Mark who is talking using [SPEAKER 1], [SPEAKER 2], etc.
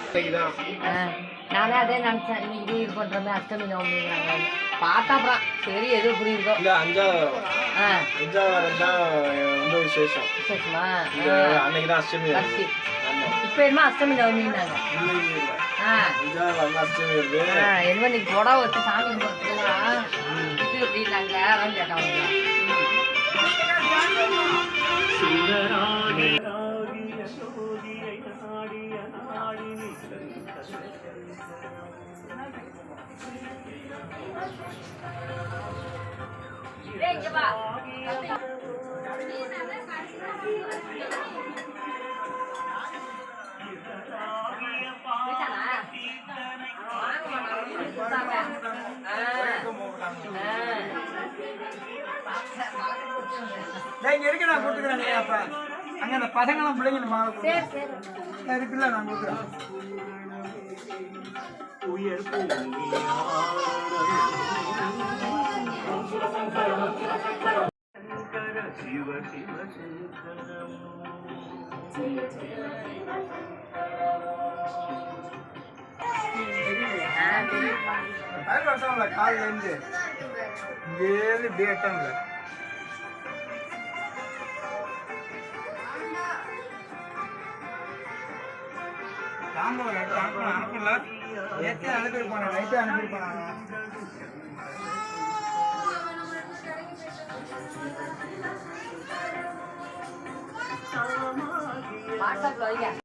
[SPEAKER 1] நானே அதே நினைச்சேன் இன்னைக்கு இது பண்றோமே அஷ்டமி நவமிங்கிறாங்க பார்த்தா அப்புறம் சரி எது இப்படி இருக்கும்
[SPEAKER 2] இல்ல அஞ்சாவது ரொம்ப விசேஷமா அன்னைக்கு தான் அஷ்டமி
[SPEAKER 1] இப்ப என்ன அஷ்டமி நவமின்னாங்க என்ன இன்னைக்கு புடவை வச்சு சாமி கும்பிட்டுலாம் இது அப்படின்னாங்க அதான் கேட்டாங்க
[SPEAKER 3] நான் கொடுத்துக்கிறேன் அங்க அந்த பசங்களாம் பிள்ளைங்க இருக்குல்ல நான் கொடுக்குறேன் சிவ சிவ காலையில இருந்து இங்கேருந்து பேட்டம்ல அனுப்பல ஏற்கனவே அனுப்பியிருப்பாங்க நைட்டு அனுப்பியிருப்பாங்க
[SPEAKER 1] வாட்ஸ்அப்ல